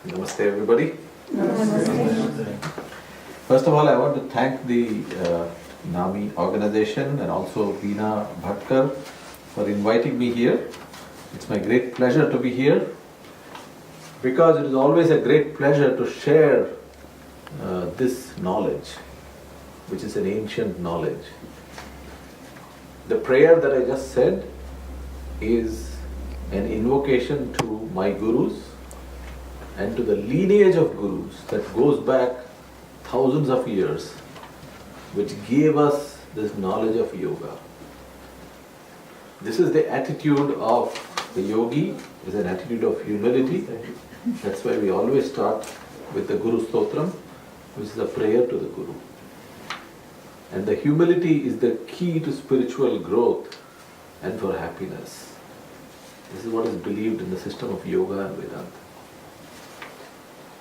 Namaste everybody. Namaste. First of all, I want to thank the NAMI organization and also Veena Bhatkar for inviting me here. It's my great pleasure to be here because it is always a great pleasure to share this knowledge, which is an ancient knowledge. The prayer that I just said is an invocation to my gurus and to the lineage of gurus that goes back thousands of years, which gave us this knowledge of yoga. This is the attitude of the yogi, is an attitude of humility. That's why we always start with the Guru Stotram, which is a prayer to the Guru. And the humility is the key to spiritual growth and for happiness. This is what is believed in the system of yoga and Vedanta.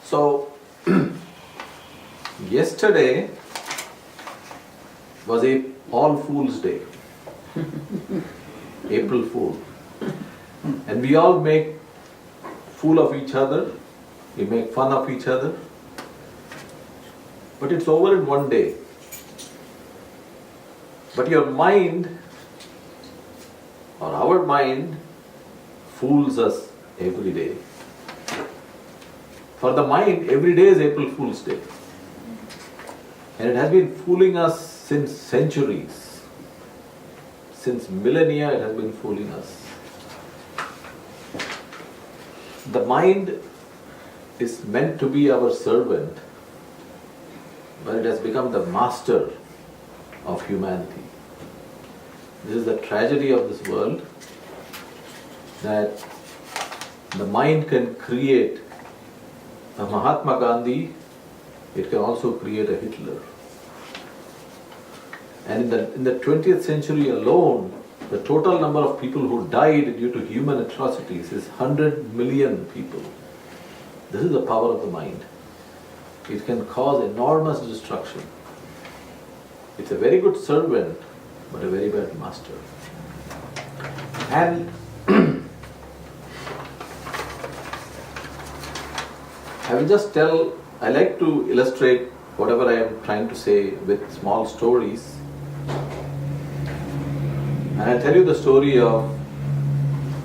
So, yesterday was a All Fool's Day, April Fool. And we all make fool of each other, we make fun of each other, but it's over in one day. But your mind, or our mind, fools us every day. For the mind, every day is April Fool's Day. And it has been fooling us since centuries. Since millennia, it has been fooling us. The mind is meant to be our servant, but it has become the master of humanity. This is the tragedy of this world, that the mind can create a Mahatma Gandhi, it can also create a Hitler. And in the 20th century alone, the total number of people who died due to human atrocities is 100 million people. This is the power of the mind. It can cause enormous destruction. It's a very good servant, but a very bad master. And I like to illustrate whatever I am trying to say with small stories. And I'll tell you the story of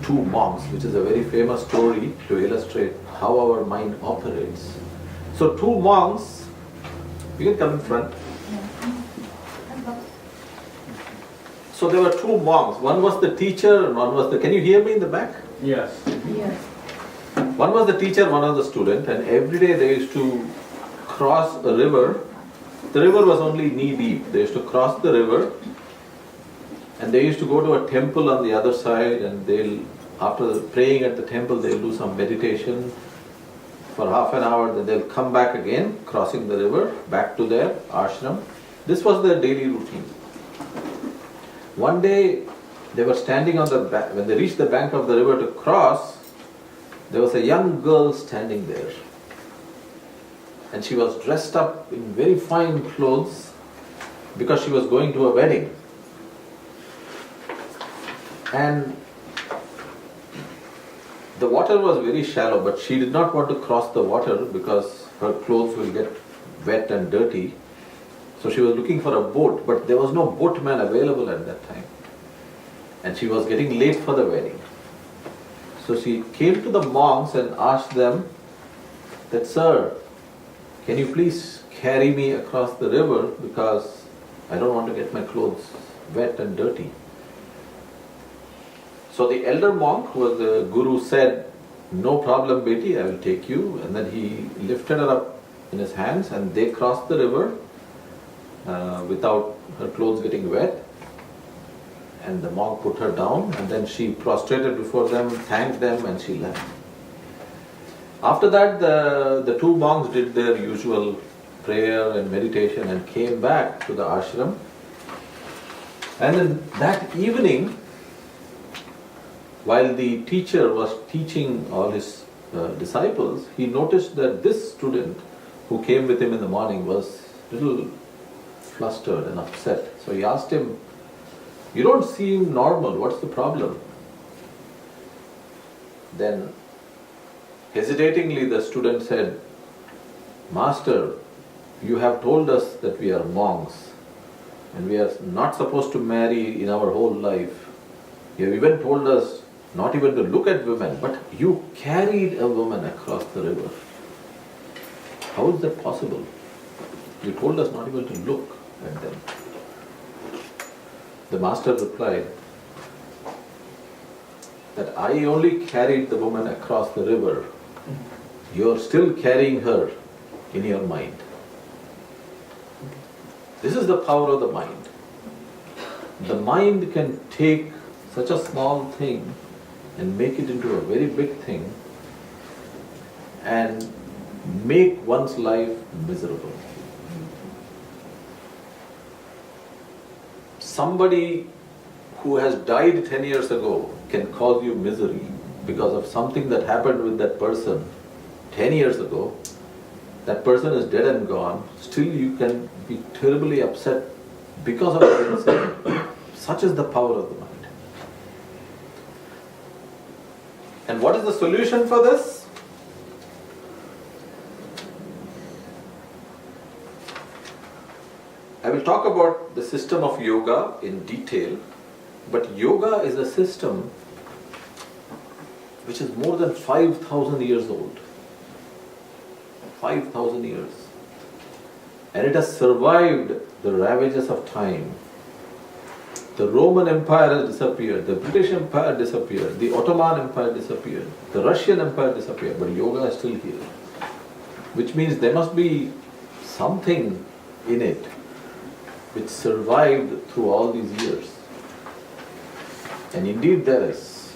two monks, which is a very famous story to illustrate how our mind operates. So two monks, you can come in front. So there were two monks. One was the teacher and one was the... Can you hear me in the back? Yes. Yes. One was the teacher, one was the student, and every day they used to cross a river. The river was only knee deep. They used to cross the river and they used to go to a temple on the other side, and after praying at the temple, they'll do some meditation for half an hour, then they'll come back again, crossing the river, back to their ashram. This was their daily routine. One day, they were standing on the bank. When they reached the bank of the river to cross, there was a young girl standing there. And she was dressed up in very fine clothes because she was going to a wedding. And the water was very shallow, but she did not want to cross the water because her clothes will get wet and dirty. So she was looking for a boat, but there was no boatman available at that time. And she was getting late for the wedding. So she came to the monks and asked them that, "Sir, can you please carry me across the river because I don't want to get my clothes wet and dirty." So the elder monk, who was the guru, said, "No problem, Beti, I will take you." And then he lifted her up in his hands and they crossed the river without her clothes getting wet. And the monk put her down and then she prostrated before them, thanked them, and she left. After that, the two monks did their usual prayer and meditation and came back to the ashram. And then that evening, while the teacher was teaching all his disciples, he noticed that this student who came with him in the morning was a little flustered and upset. So he asked him, "You don't seem normal, what's the problem?" Then Hesitatingly, the student said, Master, you have told us that we are monks and we are not supposed to marry in our whole life. You have even told us not even to look at women, but you carried a woman across the river. How is that possible? You told us not even to look at them. The master replied that I only carried the woman across the river. You are still carrying her in your mind. This is the power of the mind. The mind can take such a small thing and make it into a very big thing and make one's life miserable. Somebody who has died 10 years ago can cause you misery because of something that happened with that person 10 years ago. That person is dead and gone. Still you can be terribly upset because of that incident. Such is the power of the mind. And what is the solution for this? I will talk about the system of yoga in detail, but yoga is a system which is more than 5,000 years old. 5,000 years. And it has survived the ravages of time. The Roman Empire has disappeared, the British Empire disappeared, the Ottoman Empire disappeared, the Russian Empire disappeared, but yoga is still here. Which means there must be something in it which survived through all these years. And indeed there is.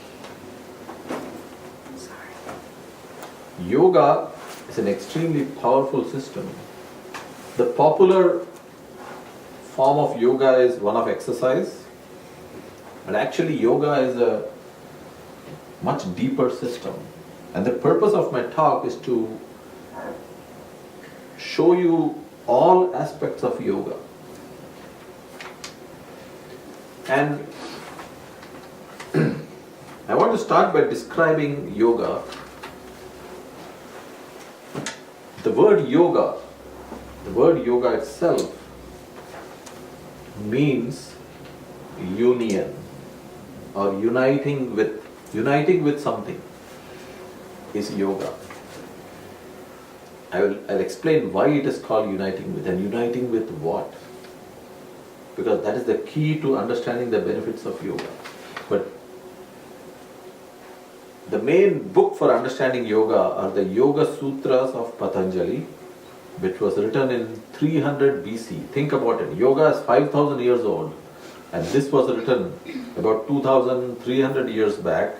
Yoga is an extremely powerful system. The popular form of yoga is one of exercise, but actually yoga is a much deeper system. And the purpose of my talk is to show you all aspects of yoga. And I want to start by describing yoga. The word yoga itself means union or uniting with something is yoga. I'll explain why it is called uniting with, and uniting with what, because that is the key to understanding the benefits of yoga. But the main book for understanding yoga are the Yoga Sutras of Patanjali, which was written in 300 BC. Think about it. Yoga is 5,000 years old, and this was written about 2,300 years back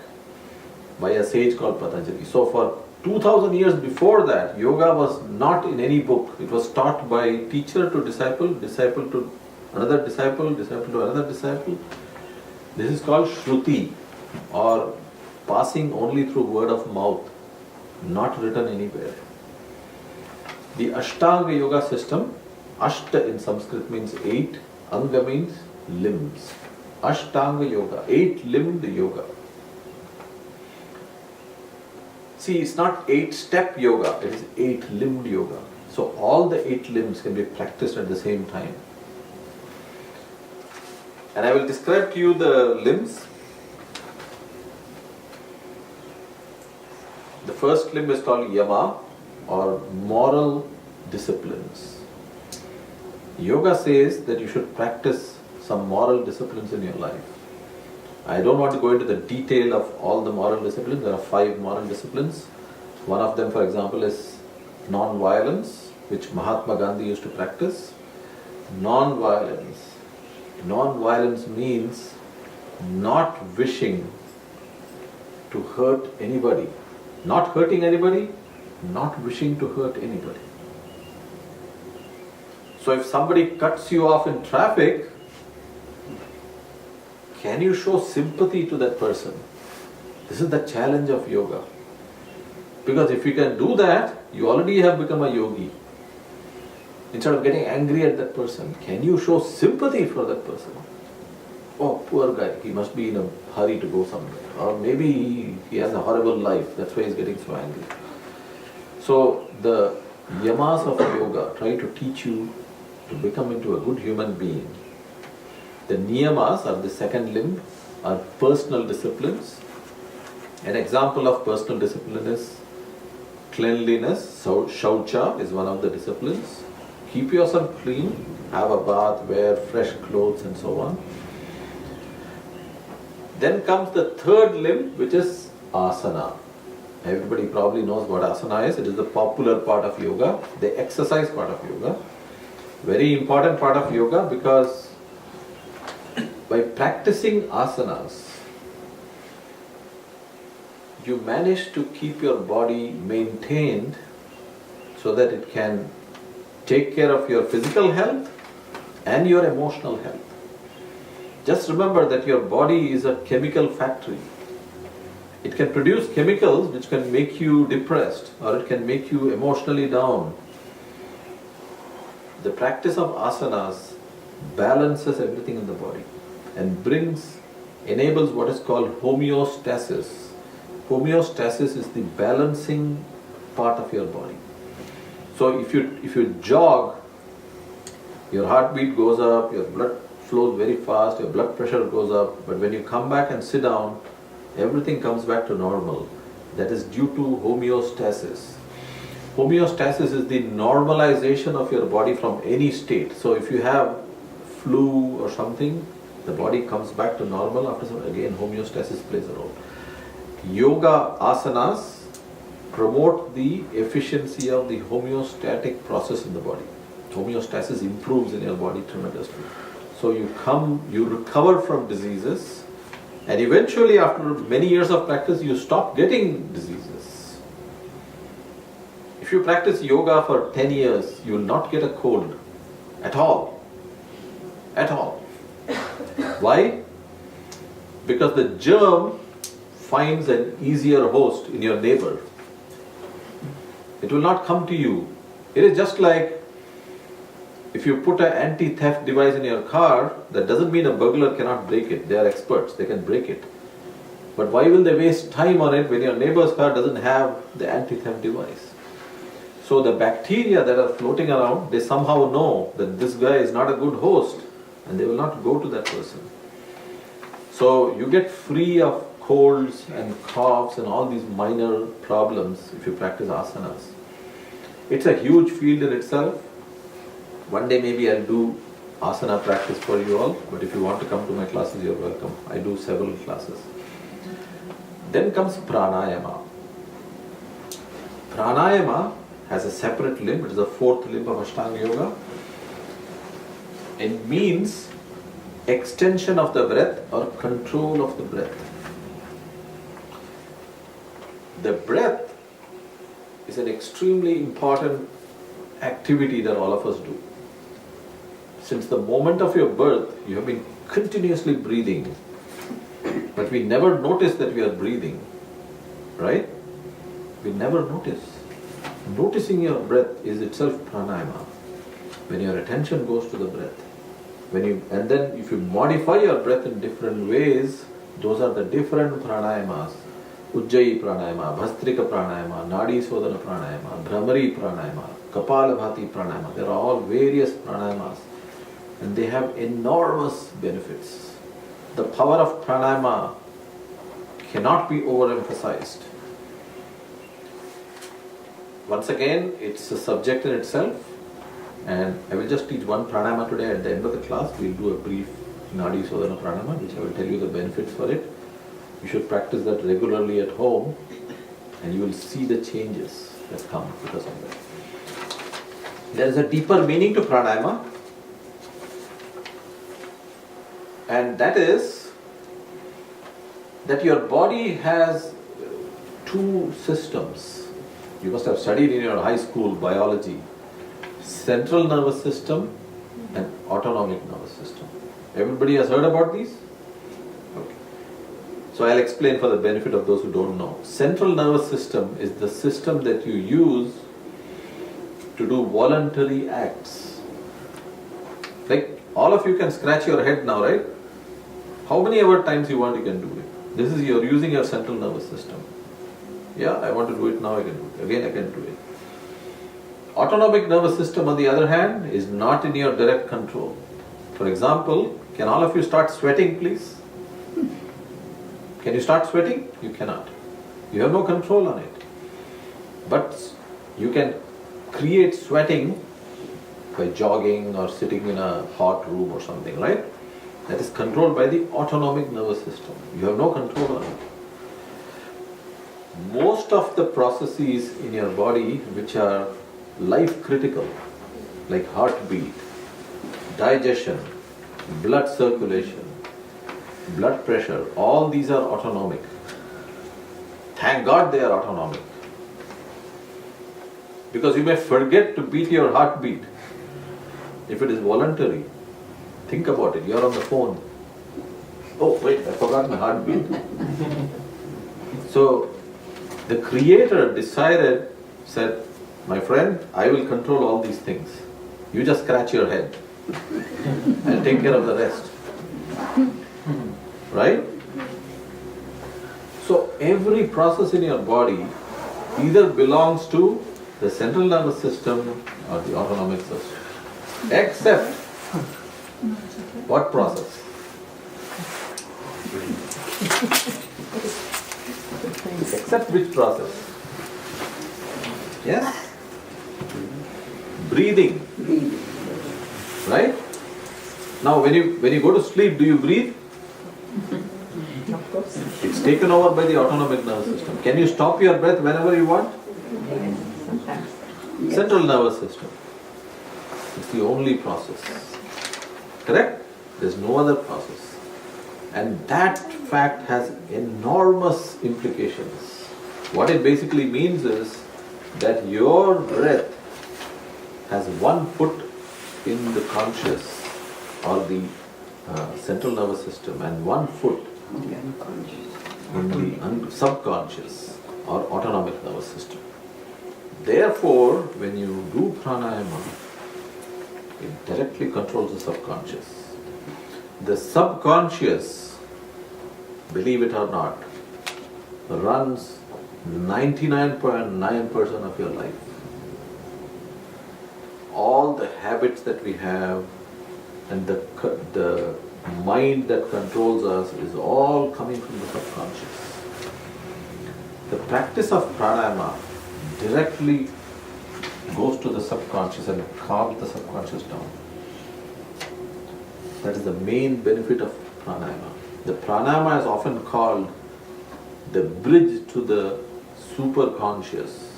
by a sage called Patanjali. So for 2,000 years before that, yoga was not in any book. It was taught by teacher to disciple, disciple to another disciple, disciple to another disciple. This is called Shruti, or passing only through word of mouth, not written anywhere. The Ashtanga Yoga system, Ashta in Sanskrit means 8, Anga means limbs. Ashtanga Yoga, 8-limbed yoga. See, it's not 8-step yoga, it is 8-limbed yoga. So all the 8 limbs can be practiced at the same time. And I will describe to you the limbs. The first limb is called Yama, or moral disciplines. Yoga says that you should practice some moral disciplines in your life. I don't want to go into the detail of all the moral disciplines. There are 5 moral disciplines. One of them, for example, is non-violence, which Mahatma Gandhi used to practice. Non-violence. Non-violence means not wishing to hurt anybody. Not hurting anybody, not wishing to hurt anybody. So if somebody cuts you off in traffic, can you show sympathy to that person? This is the challenge of yoga. Because if you can do that, you already have become a yogi. Instead of getting angry at that person, can you show sympathy for that person? Oh, poor guy, he must be in a hurry to go somewhere. Or maybe he has a horrible life, that's why he's getting so angry. So the yamas of yoga try to teach you to become into a good human being. The niyamas are the second limb, are personal disciplines. An example of personal discipline is cleanliness. So shaucha is one of the disciplines. Keep yourself clean, have a bath, wear fresh clothes and so on. Then comes the third limb, which is asana. Everybody probably knows what asana is. It is the popular part of yoga, the exercise part of yoga. Very important part of yoga, because by practicing asanas, you manage to keep your body maintained so that it can take care of your physical health and your emotional health. Just remember that your body is a chemical factory. It can produce chemicals which can make you depressed, or it can make you emotionally down. The practice of asanas balances everything in the body and enables what is called homeostasis. Homeostasis is the balancing part of your body. So if you jog, your heartbeat goes up, your blood flows very fast, your blood pressure goes up, but when you come back and sit down, everything comes back to normal. That is due to homeostasis. Homeostasis is the normalization of your body from any state. So if you have flu or something, the body comes back to normal. After some, again, homeostasis plays a role. Yoga asanas promote the efficiency of the homeostatic process in the body. Homeostasis improves in your body tremendously. So you recover from diseases, and eventually after many years of practice, you stop getting diseases. If you practice yoga for 10 years, you will not get a cold at all. At all. Why? Because the germ finds an easier host in your neighbor. It will not come to you. It is just like if you put an anti-theft device in your car, that doesn't mean a burglar cannot break it. They are experts, they can break it. But why will they waste time on it when your neighbor's car doesn't have the anti-theft device? So the bacteria that are floating around, they somehow know that this guy is not a good host, and they will not go to that person. So you get free of colds and coughs and all these minor problems if you practice asanas. It's a huge field in itself. One day maybe I'll do asana practice for you all, but if you want to come to my classes, you're welcome. I do several classes. Then comes pranayama. Pranayama has a separate limb. It is the fourth limb of Ashtanga Yoga. It means extension of the breath or control of the breath. The breath is an extremely important activity that all of us do. Since the moment of your birth, you have been continuously breathing, but we never notice that we are breathing, right? We never notice. Noticing your breath is itself pranayama. When your attention goes to the breath, and then if you modify your breath in different ways, those are the different pranayamas. Ujjayi pranayama, Bhastrika pranayama, Nadi Sodhana pranayama, Bhramari pranayama, Kapalabhati pranayama. There are all various pranayamas, and they have enormous benefits. The power of pranayama cannot be overemphasized. Once again, it's a subject in itself, and I will just teach one pranayama today. At the end of the class, we'll do a brief Nadi Sodhana pranayama, which I will tell you the benefits for it. You should practice that regularly at home, and you will see the changes that come because of that. There is a deeper meaning to pranayama, and that is that your body has two systems. You must have studied in your high school biology: central nervous system and autonomic nervous system. Everybody has heard about these? Okay. So I'll explain for the benefit of those who don't know. Central nervous system is the system that you use to do voluntary acts. Like all of you can scratch your head now, right? How many ever times you want, you can do it. This is you're using your central nervous system. Yeah, I want to do it now, I can do it. Again, I can do it. Autonomic nervous system, on the other hand, is not in your direct control. For example, can all of you start sweating, please? Can you start sweating? You cannot. You have no control on it. But you can create sweating by jogging or sitting in a hot room or something, right? That is controlled by the autonomic nervous system. You have no control on it. Most of the processes in your body which are life critical, like heartbeat, digestion, blood circulation, blood pressure, all these are autonomic. Thank God they are autonomic. Because you may forget to beat your heartbeat. If it is voluntary, think about it, you are on the phone. Oh wait, I forgot my heartbeat. So the Creator decided, said, my friend, I will control all these things. You just scratch your head. I'll take care of the rest. Right? So every process in your body either belongs to the central nervous system or the autonomic system. Except what process? Except which process? Yes? Breathing. Right? Now when you go to sleep, do you breathe? Of course. It's taken over by the autonomic nervous system. Can you stop your breath whenever you want? Sometimes. Central nervous system. It's the only process. Correct? There's no other process. And that fact has enormous implications. What it basically means is that your breath has 1 foot in the conscious or the central nervous system and 1 foot in the subconscious or autonomic nervous system. Therefore, when you do pranayama, it directly controls the subconscious. The subconscious, believe it or not, runs 99.9% of your life. All the habits that we have and the mind that controls us is all coming from the subconscious. The practice of pranayama directly goes to the subconscious and calms the subconscious down. That is the main benefit of pranayama. The pranayama is often called the bridge to the superconscious,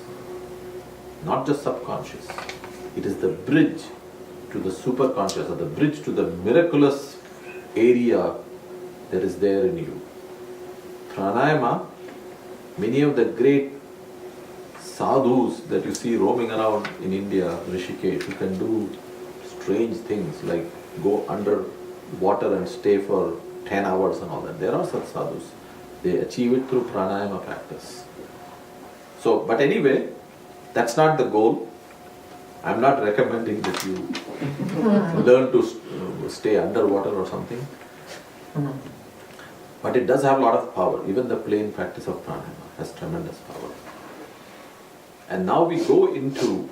not just subconscious. It is the bridge to the superconscious or the bridge to the miraculous area that is there in you. Pranayama, many of the great sadhus that you see roaming around in India, Rishikesh, who can do strange things like go under water and stay for 10 hours and all that. There are such sadhus. They achieve it through pranayama practice. So, but anyway, that's not the goal. I'm not recommending that you learn to stay underwater or something. But it does have a lot of power. Even the plain practice of pranayama has tremendous power. And now we go into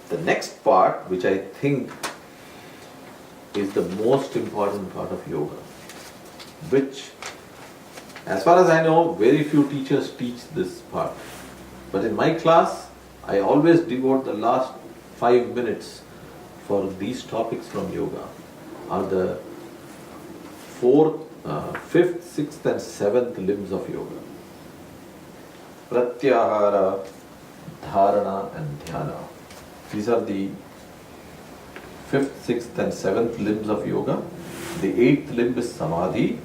the next part, which I think is the most important part of yoga, which, as far as I know, very few teachers teach this part. But in my class, I always devote the last 5 minutes for these topics from yoga, are the 4th, 5th, 6th and 7th limbs of yoga. Pratyahara, Dharana and Dhyana. These are the 5th, 6th and 7th limbs of yoga. The 8th limb is Samadhi.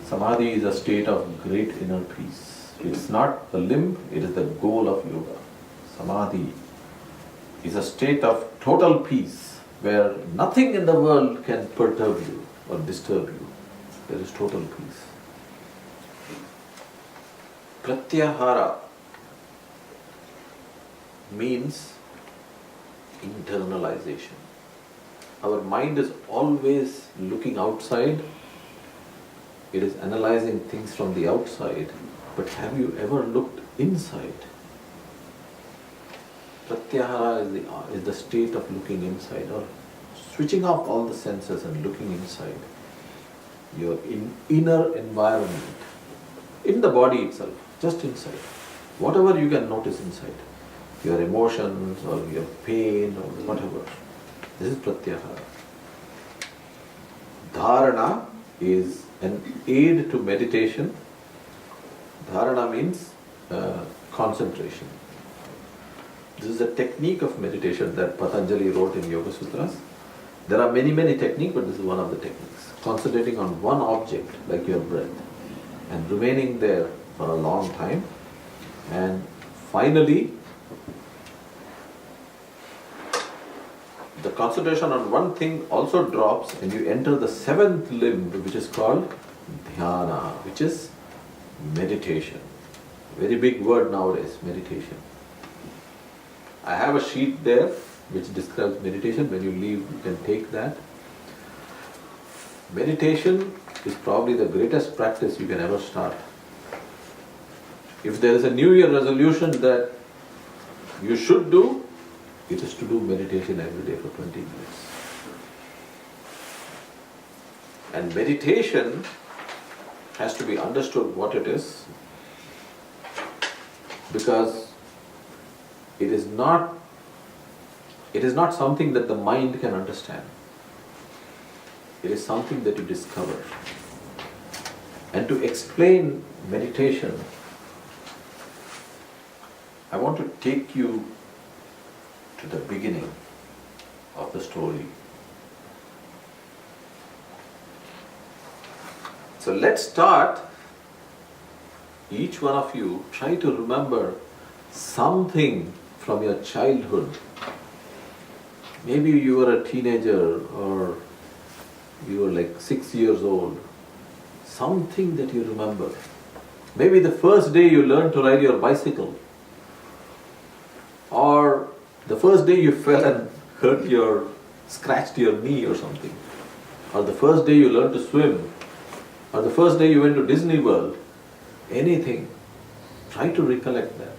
Samadhi is a state of great inner peace. It's not a limb, it is the goal of yoga. Samadhi is a state of total peace where nothing in the world can perturb you or disturb you. There is total peace. Pratyahara means internalization. Our mind is always looking outside. It is analyzing things from the outside. But have you ever looked inside? Pratyahara is the state of looking inside, or switching off all the senses and looking inside your inner environment, in the body itself, just inside. Whatever you can notice inside, your emotions or your pain or whatever. This is Pratyahara. Dharana is an aid to meditation. Dharana means concentration. This is a technique of meditation that Patanjali wrote in Yoga Sutras. There are many techniques, but this is one of the techniques. Concentrating on one object, like your breath, and remaining there for a long time. And finally, the concentration on one thing also drops and you enter the seventh limb, which is called dhyana, which is meditation. Very big word nowadays, meditation. I have a sheet there which describes meditation. When you leave, you can take that. Meditation is probably the greatest practice you can ever start. If there is a New Year resolution that you should do, it is to do meditation every day for 20 minutes. And meditation has to be understood what it is, because it is not something that the mind can understand. It is something that you discover. And to explain meditation, I want to take you to the beginning of the story. So let's start. Each one of you try to remember something from your childhood. Maybe you were a teenager or you were like 6 years old. Something that you remember. Maybe the first day you learned to ride your bicycle, or the first day you fell and scratched your knee or something, or the first day you learned to swim, or the first day you went to Disney World. Anything. Try to recollect that.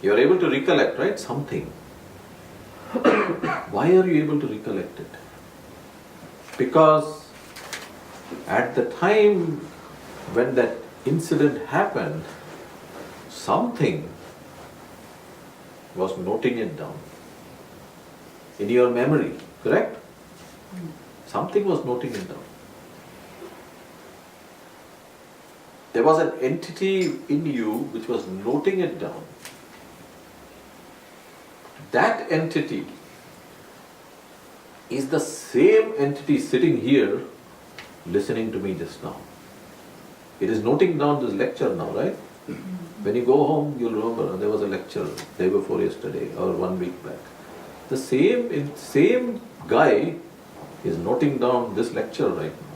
You are able to recollect, right? Something. Why are you able to recollect it? Because at the time when that incident happened, something was noting it down in your memory, correct? Something was noting it down. There was an entity in you which was noting it down. That entity is the same entity sitting here listening to me just now. It is noting down this lecture now, right? When you go home, you'll remember there was a lecture day before yesterday or 1 week back. The same guy is noting down this lecture right now.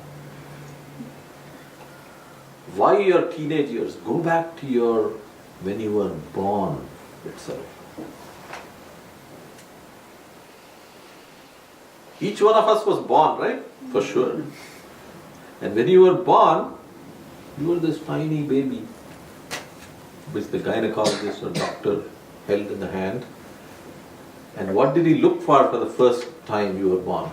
Why your teenage years? Go back to when you were born itself. Each one of us was born, right? For sure. And when you were born, you were this tiny baby, which the gynecologist or doctor held in the hand. And what did he look for the first time you were born?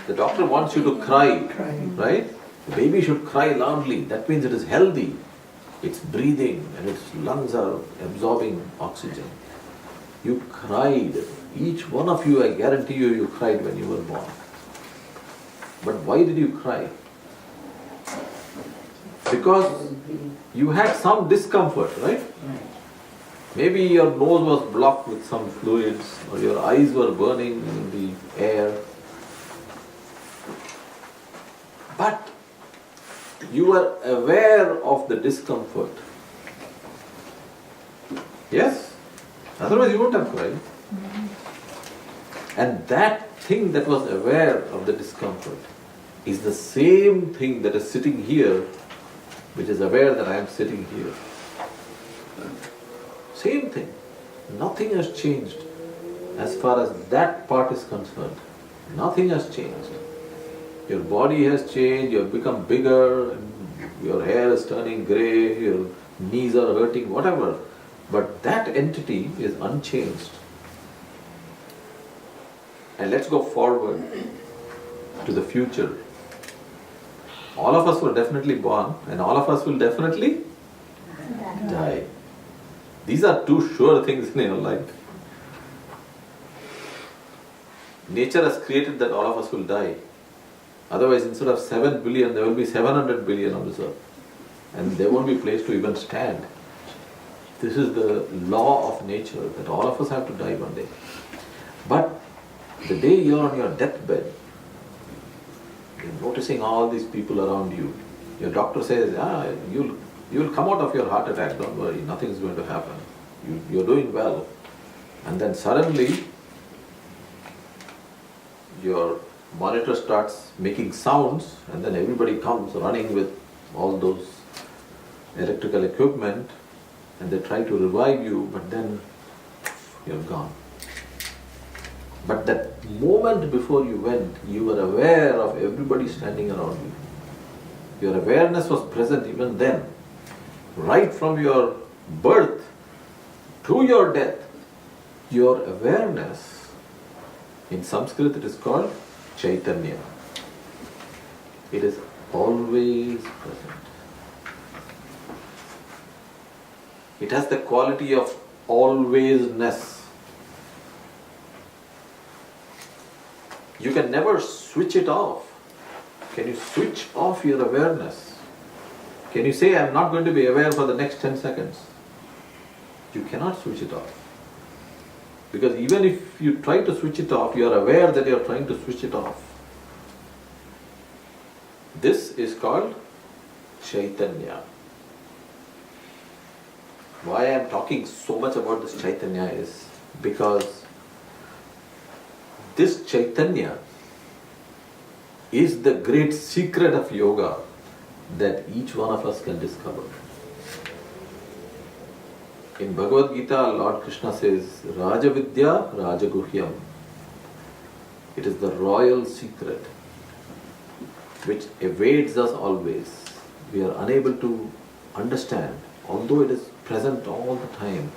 The doctor wants you to cry, right? The baby should cry loudly. That means it is healthy. It's breathing and its lungs are absorbing oxygen. You cried. Each one of you, I guarantee you cried when you were born. But why did you cry? Because you had some discomfort, right? Maybe your nose was blocked with some fluids, or your eyes were burning in the air. But you were aware of the discomfort. Yes? Otherwise you wouldn't have cried. And that thing that was aware of the discomfort is the same thing that is sitting here, which is aware that I am sitting here. Same thing. Nothing has changed as far as that part is concerned. Nothing has changed. Your body has changed, you have become bigger, your hair is turning grey, your knees are hurting, whatever. That entity is unchanged. And let's go forward to the future. All of us were definitely born, and all of us will definitely die. These are two sure things in your life. Nature has created that all of us will die. Otherwise, instead of 7 billion, there will be 700 billion on this earth. And there won't be a place to even stand. This is the law of nature, that all of us have to die one day. But the day you're on your deathbed, you're noticing all these people around you. Your doctor says, you'll come out of your heart attack, don't worry, nothing's going to happen. You're doing well. And then suddenly, your monitor starts making sounds, and then everybody comes running with all those electrical equipment, and they try to revive you, but then you're gone. But that moment before you went, you were aware of everybody standing around you. Your awareness was present even then. Right from your birth to your death, your awareness, in Sanskrit it is called Chaitanya. It is always present. It has the quality of alwaysness. You can never switch it off. Can you switch off your awareness? Can you say, I'm not going to be aware for the next 10 seconds? You cannot switch it off. Because even if you try to switch it off, you are aware that you are trying to switch it off. This is called Chaitanya. Why I am talking so much about this Chaitanya is because this Chaitanya is the great secret of yoga that each one of us can discover. In Bhagavad Gita, Lord Krishna says, Raja Vidya Rajaguhyam. It is the royal secret which evades us always. We are unable to understand, although it is present all the time,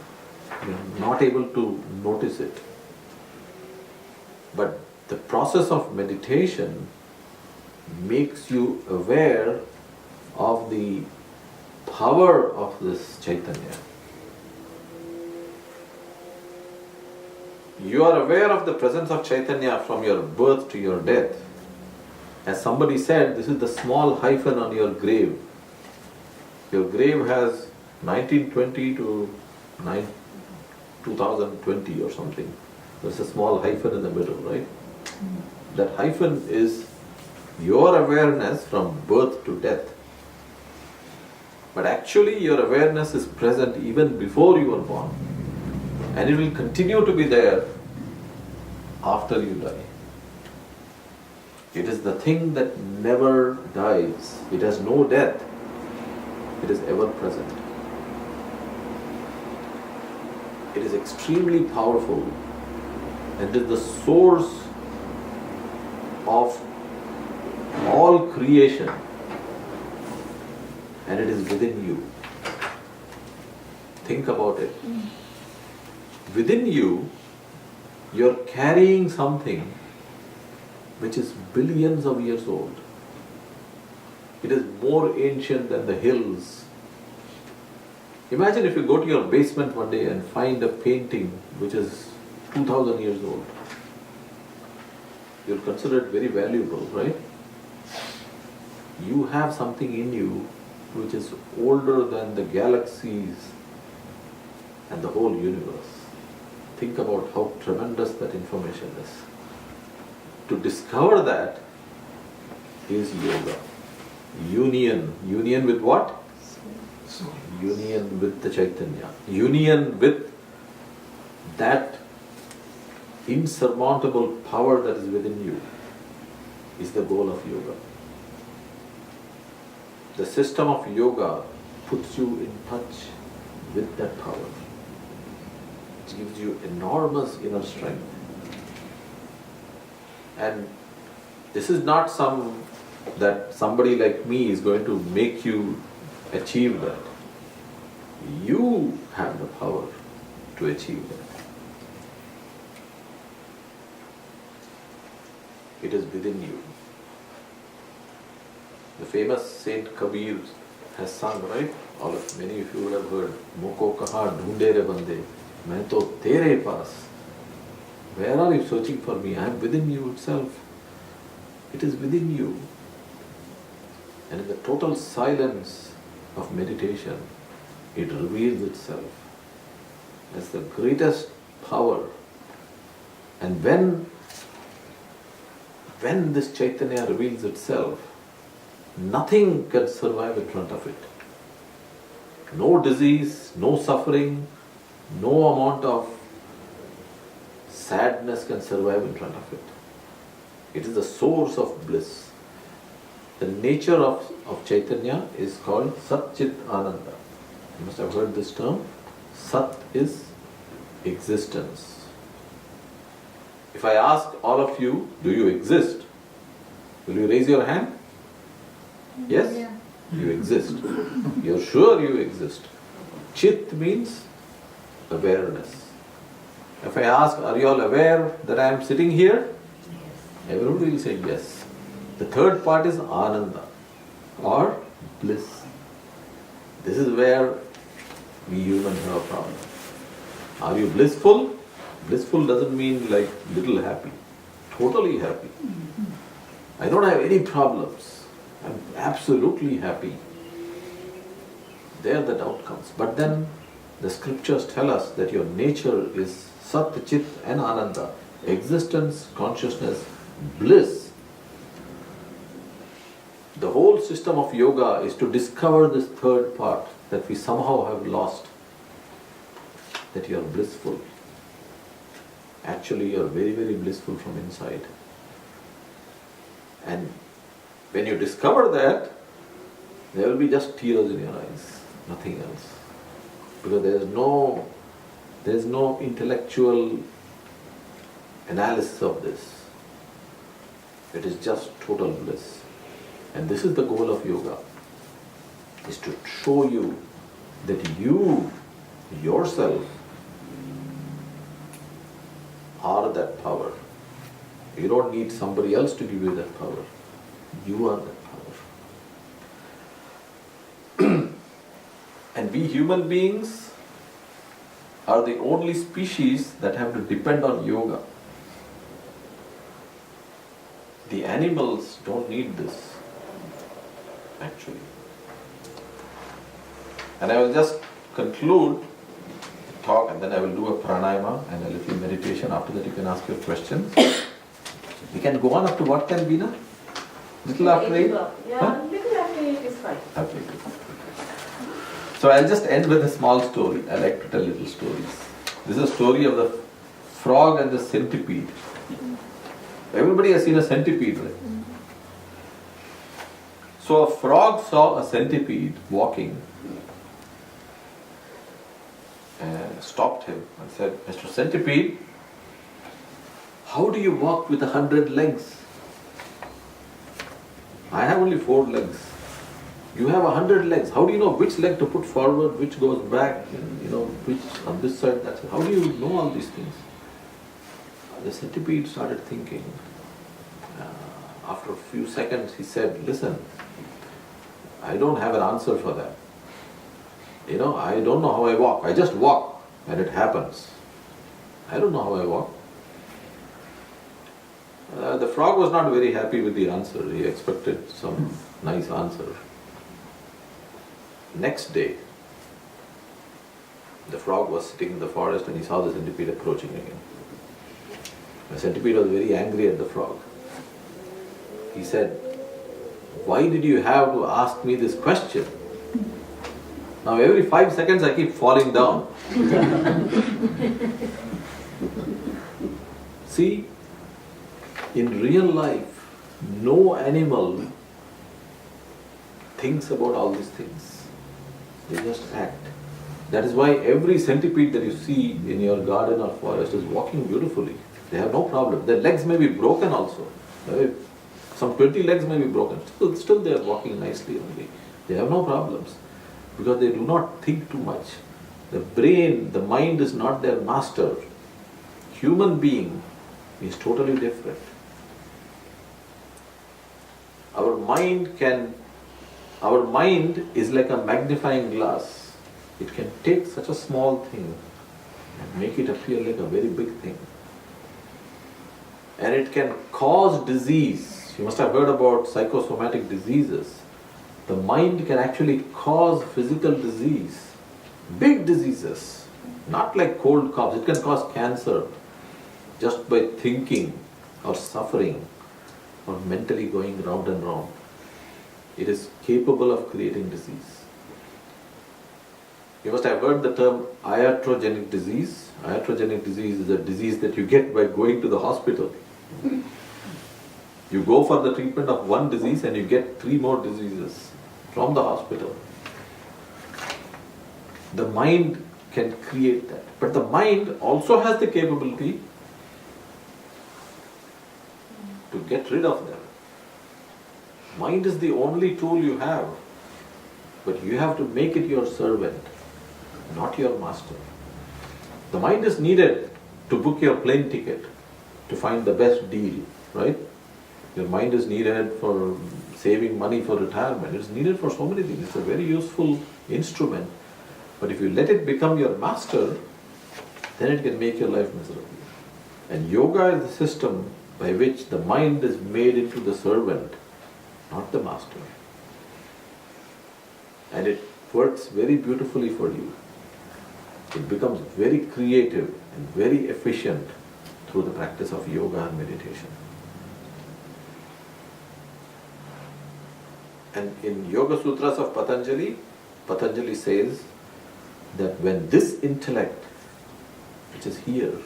we are not able to notice it. But the process of meditation makes you aware of the power of this Chaitanya. You are aware of the presence of Chaitanya from your birth to your death. As somebody said, this is the small hyphen on your grave. Your grave has 1920 to 2020 or something. There's a small hyphen in the middle, right? That hyphen is your awareness from birth to death. But actually your awareness is present even before you were born. And it will continue to be there after you die. It is the thing that never dies. It has no death. It is ever present. It is extremely powerful, and it is the source of all creation, and it is within you. Think about it. Within you, you're carrying something which is billions of years old. It is more ancient than the hills. Imagine if you go to your basement one day and find a painting which is 2000 years old. You'll consider it very valuable, right? You have something in you which is older than the galaxies and the whole universe. Think about how tremendous that information is. To discover that is yoga. Union with what? Union with the Chaitanya. Union with that insurmountable power that is within you is the goal of yoga. The system of yoga puts you in touch with that power. It gives you enormous inner strength. And this is not that somebody like me is going to make you achieve that. You have the power. to achieve that. It is within you. The famous Saint Kabir has sung, right? Many of you would have heard, Moko kaha dhoonde re bande, main to tere paas. Where are you searching for me? I am within you itself. It is within you. And in the total silence of meditation, it reveals itself as the greatest power. And when this Chaitanya reveals itself, nothing can survive in front of it. No disease, no suffering, no amount of sadness can survive in front of it. It is the source of bliss. The nature of Chaitanya is called Sat Chit Ananda. You must have heard this term. Sat is existence. If I ask all of you, do you exist? Will you raise your hand? Yes? Yeah. You exist. You're sure you exist. Chit means awareness. If I ask, are you all aware that I am sitting here? Everybody will say yes. The third part is Ananda or bliss. This is where we humans have a problem. Are you blissful? Blissful doesn't mean like little happy. Totally happy. I don't have any problems. I'm absolutely happy. There the doubt comes. But then the scriptures tell us that your nature is Sat, Chit and Ananda. Existence, consciousness, bliss. The whole system of yoga is to discover this third part that we somehow have lost. That you are blissful. Actually, you are very, very blissful from inside. And when you discover that, there will be just tears in your eyes, nothing else. Because there is no intellectual analysis of this. It is just total bliss. And this is the goal of yoga, is to show you that you, yourself, are that power. You don't need somebody else to give you that power. You are that power. And we human beings are the only species that have to depend on yoga. The animals don't need this, actually. And I will just conclude the talk and then I will do a pranayama and a little meditation. After that you can ask your questions. We can go on up to what time, Veena? Little after 8? Yeah, little after 8 is fine. Okay. So I'll just end with a small story. I like to tell little stories. This is a story of the frog and the centipede. Everybody has seen a centipede, right? So a frog saw a centipede walking and stopped him and said, Mr. Centipede, how do you walk with 100 legs? I have only 4 legs. You have 100 legs. How do you know which leg to put forward, which goes back, and, which on this side, that side? How do you know all these things? The centipede started thinking. After a few seconds, he said, listen, I don't have an answer for that. I don't know how I walk. I just walk and it happens. I don't know how I walk. The frog was not very happy with the answer. He expected some nice answer. Next day, the frog was sitting in the forest and he saw the centipede approaching again. The centipede was very angry at the frog. He said, why did you have to ask me this question? Now every 5 seconds I keep falling down. See, in real life, no animal thinks about all these things. They just act. That is why every centipede that you see in your garden or forest is walking beautifully. They have no problem. Their legs may be broken also. Some 20 legs may be broken. Still they are walking nicely only. They have no problems. Because they do not think too much. The brain, the mind is not their master. Human being is totally different. Our mind is like a magnifying glass. It can take such a small thing and make it appear like a very big thing. And it can cause disease. You must have heard about psychosomatic diseases. The mind can actually cause physical disease, big diseases, not like cold coughs. It can cause cancer just by thinking or suffering or mentally going round and round. It is capable of creating disease. You must have heard the term iatrogenic disease. Iatrogenic disease is a disease that you get by going to the hospital. You go for the treatment of one disease and you get 3 more diseases from the hospital. The mind can create that. But the mind also has the capability to get rid of them. Mind is the only tool you have, but you have to make it your servant, not your master. The mind is needed to book your plane ticket, to find the best deal, right? Your mind is needed for saving money for retirement. It's needed for so many things. It's a very useful instrument. But if you let it become your master, then it can make your life miserable. And yoga is the system by which the mind is made into the servant, not the master. And it works very beautifully for you. It becomes very creative and very efficient through the practice of yoga and meditation. And in Yoga Sutras of Patanjali, Patanjali says that when this intellect, which is here,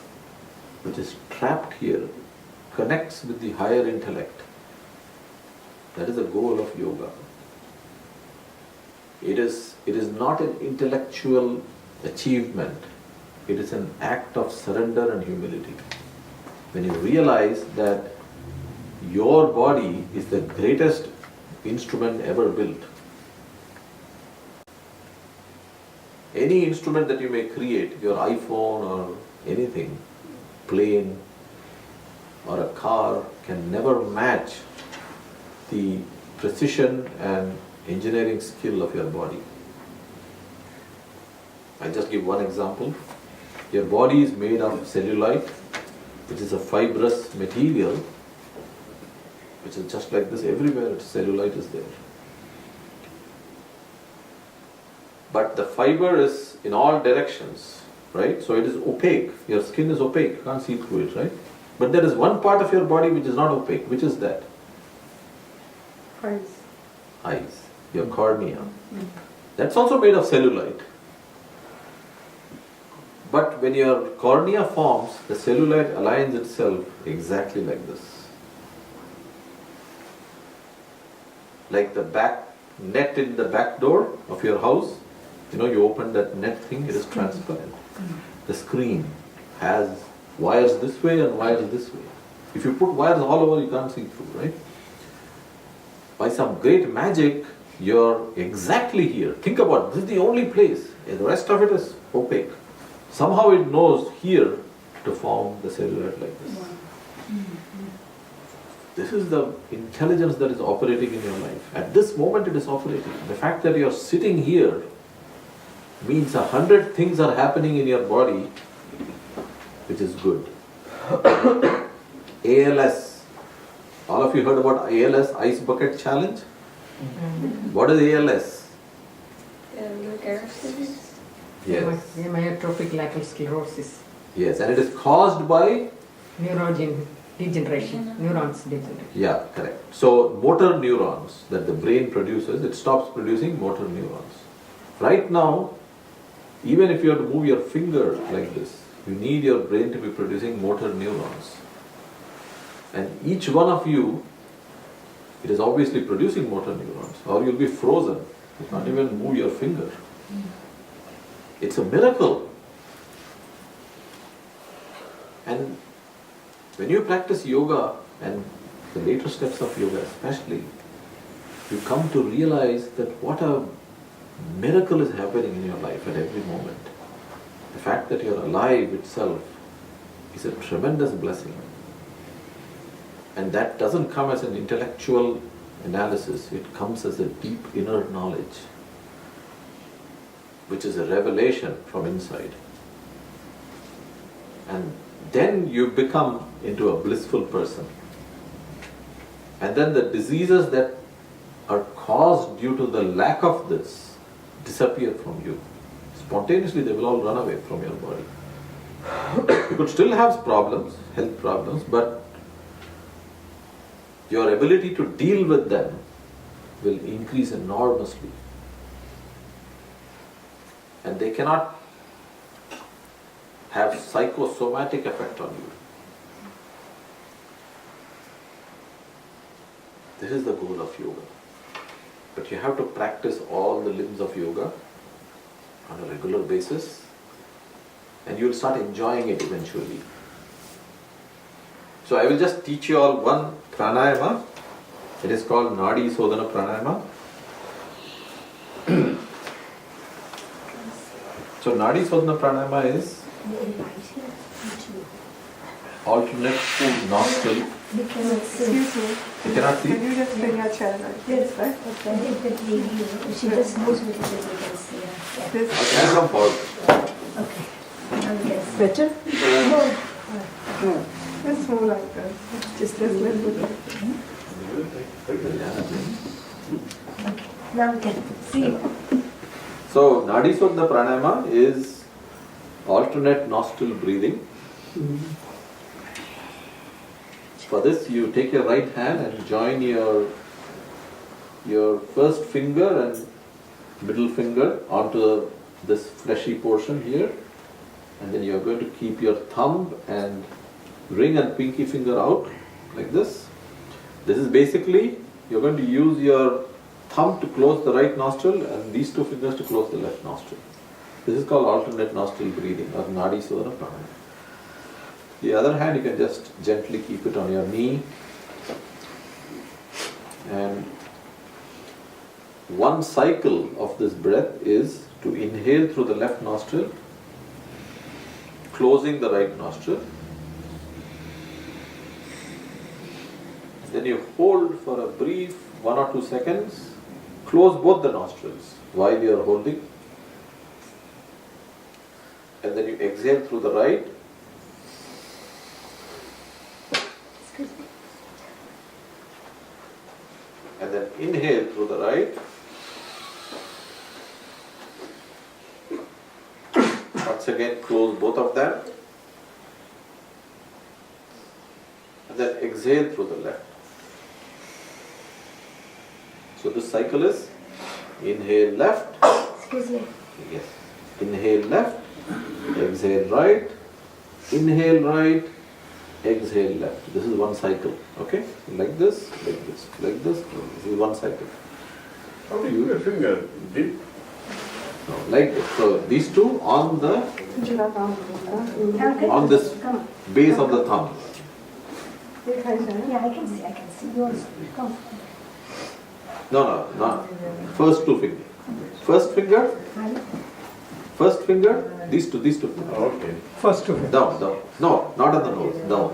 which is trapped here, connects with the higher intellect, that is the goal of yoga. It is not an intellectual achievement. It is an act of surrender and humility. When you realize that your body is the greatest instrument ever built. Any instrument that you may create, your iPhone or anything, plane or a car, can never match the precision and engineering skill of your body. I'll just give one example. Your body is made of cellulite, which is a fibrous material, which is just like this everywhere. Cellulite is there. But the fiber is in all directions, right? So it is opaque. Your skin is opaque. You can't see through it, right? But there is one part of your body which is not opaque. Which is that? Eyes. Eyes. Your cornea. That's also made of cellulite. But when your cornea forms, the cellulite aligns itself exactly like this. Like the back net in the back door of your house, you open that net thing, it is transparent. The screen has wires this way and wires this way. If you put wires all over, you can't see through, right? By some great magic, you're exactly here. Think about it. This is the only place. The rest of it is opaque. Somehow it knows here to form the cellulite like this. This is the intelligence that is operating in your life. At this moment it is operating. The fact that you're sitting here means 100 things are happening in your body, which is good. ALS. All of you heard about ALS, Ice Bucket Challenge? What is ALS? Yes. Amyotrophic lateral sclerosis. Yes, and it is caused by? Degeneration. Neurons degenerate. Yeah, correct. So motor neurons that the brain produces, it stops producing motor neurons. Right now, even if you have to move your finger like this, you need your brain to be producing motor neurons. And each one of you, it is obviously producing motor neurons, or you'll be frozen. You can't even move your finger. It's a miracle. And when you practice yoga, and the later steps of yoga especially, you come to realize that what a miracle is happening in your life at every moment. The fact that you're alive itself is a tremendous blessing. And that doesn't come as an intellectual analysis, it comes as a deep inner knowledge, which is a revelation from inside. And then you become into a blissful person. And then the diseases that are caused due to the lack of this disappear from you. Spontaneously they will all run away from your body. You could still have problems, health problems, but your ability to deal with them will increase enormously. And they cannot have psychosomatic effect on you. This is the goal of yoga. But you have to practice all the limbs of yoga on a regular basis, and you'll start enjoying it eventually. So I will just teach you all one pranayama. It is called Nadi Sodhana Pranayama. So Nadi Sodhana Pranayama is alternate nostril. Excuse me. You cannot see? Can you just bring your chair like this, right? She just moves with it, we can see her. This. Okay, I'll come forward. Okay. Now we can see. Better? No. Let's move like this. Just this little bit. Okay. Now we can see. So Nadi Sodhana Pranayama is alternate nostril breathing. For this, you take your right hand and join your first finger and middle finger onto this fleshy portion here, and then you are going to keep your thumb and ring and pinky finger out like this. This is basically, you're going to use your thumb to close the right nostril and these two fingers to close the left nostril. This is called alternate nostril breathing or Nadi Sodhana Pranayama. The other hand, you can just gently keep it on your knee, and one cycle of this breath is to inhale through the left nostril, closing the right nostril. Then you hold for a brief 1 or 2 seconds, close both the nostrils while you are holding, and then you exhale through the right. And then inhale through the right. Once again, close both of them. And then exhale through the left. So this cycle is inhale left. Excuse me. Yes. Inhale left. Exhale right. Inhale right. Exhale left. This is one cycle. Okay? Like this, like this, like this. This is one cycle. How do you put your finger deep? No, like this. So these two on the on this base of the thumb. Yeah, I can see yours. Come. No, not first two fingers. First finger, these two fingers. Oh, okay. First two fingers. Down. No, not on the nose. Down.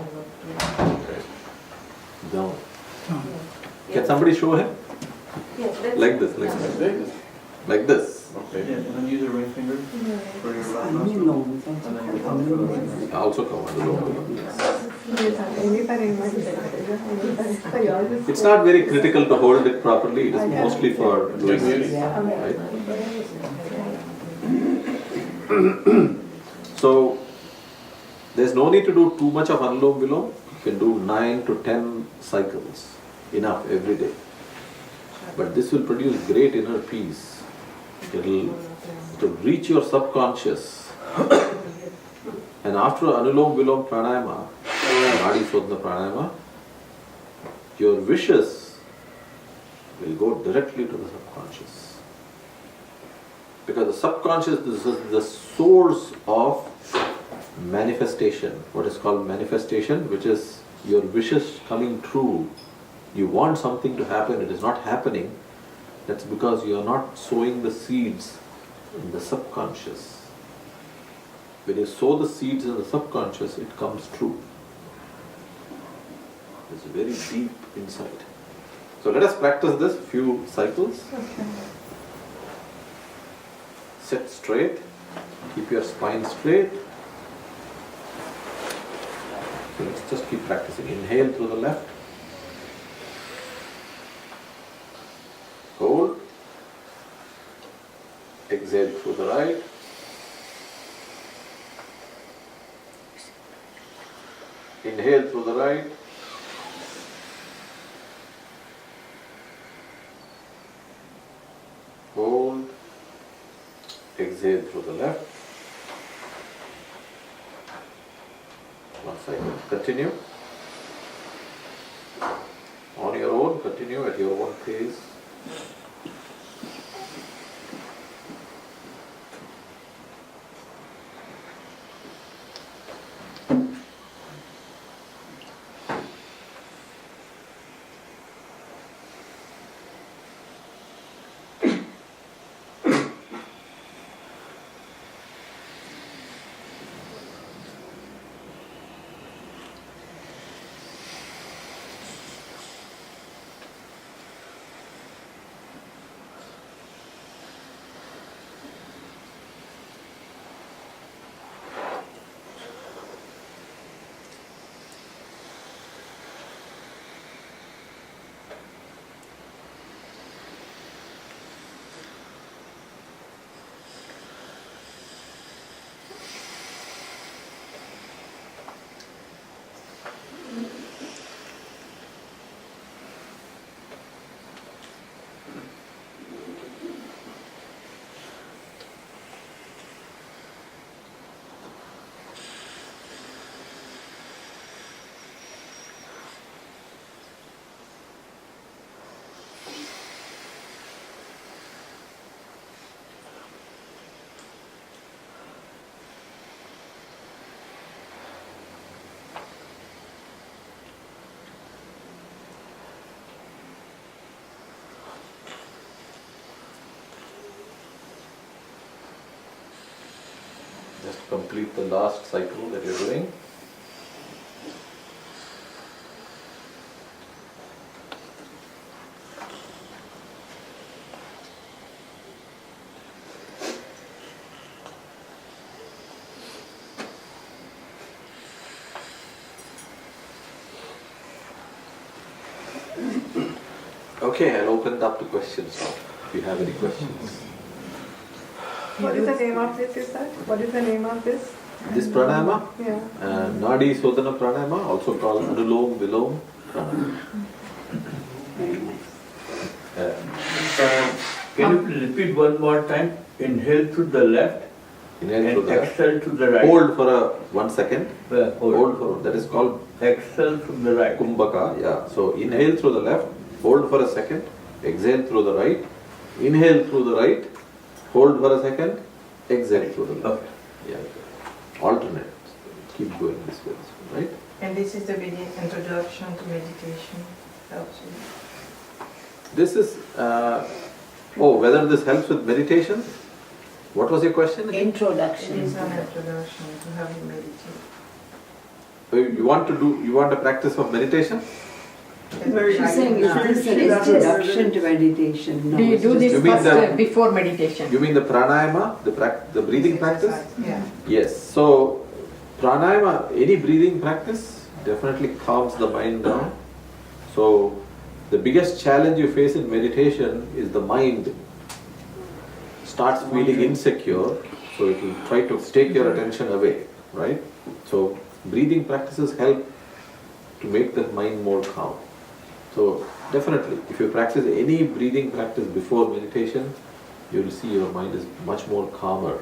Down. Can somebody show him? Yes, Like this. Like this. Okay. Yeah, and then use your ring finger for your left nostril. And then your thumb for the right. Also come on the lower. It's It's not very critical to hold it properly. It is mostly for doing this. Right? So there's no need to do too much of Anulom Vilom. You can do 9 to 10 cycles, enough every day. But this will produce great inner peace. It'll reach your subconscious. And after Anulom Vilom Pranayama, Nadi Sodhana Pranayama, your wishes will go directly to the subconscious. Because the subconscious is the source of manifestation, what is called manifestation, which is your wishes coming true. You want something to happen, it is not happening. That's because you are not sowing the seeds in the subconscious. when you sow the seeds in the subconscious, it comes true. It's very deep inside. So let us practice this few cycles. Okay. Sit straight, keep your spine straight. So let's just keep practicing. Inhale through the left. Hold. Exhale through the right. Inhale through the right. Hold. Exhale through the left. One cycle. Continue. On your own, continue at your own pace. Just complete the last cycle that you're doing. Okay, I'll open up to questions now, if you have any questions. What is the name of this, you said? What is the name of this? This pranayama, Yeah. Nadi Sodhana pranayama, also called Anulom Vilom pranayama. Very nice. Can you please repeat one more time? Inhale to the left Inhale through and the left. exhale to the right. Hold for 1 second. Hold. Hold for, that is called Exhale to the right. Kumbhaka, yeah. So inhale through the left, hold for a second, exhale through the right, inhale through the right, hold for a second, exhale through the left. Okay. Yeah. Alternate. Keep going this way, right? And this is the very introduction to meditation. Helps you. This is, whether this helps with meditation? What was your question again? It Introduction. is an introduction to how you meditate. You want a practice of meditation? She's saying, is this an introduction to meditation? No, Do you it's do just- this You mean first the- before meditation? You mean the pranayama, the breathing practice? Yeah. Yes. So pranayama, any breathing practice definitely calms the mind down. So the biggest challenge you face in meditation is the mind starts feeling insecure, so it will try to take your attention away, right? So breathing practices help to make the mind more calm. So definitely, if you practice any breathing practice before meditation, you will see your mind is much more calmer.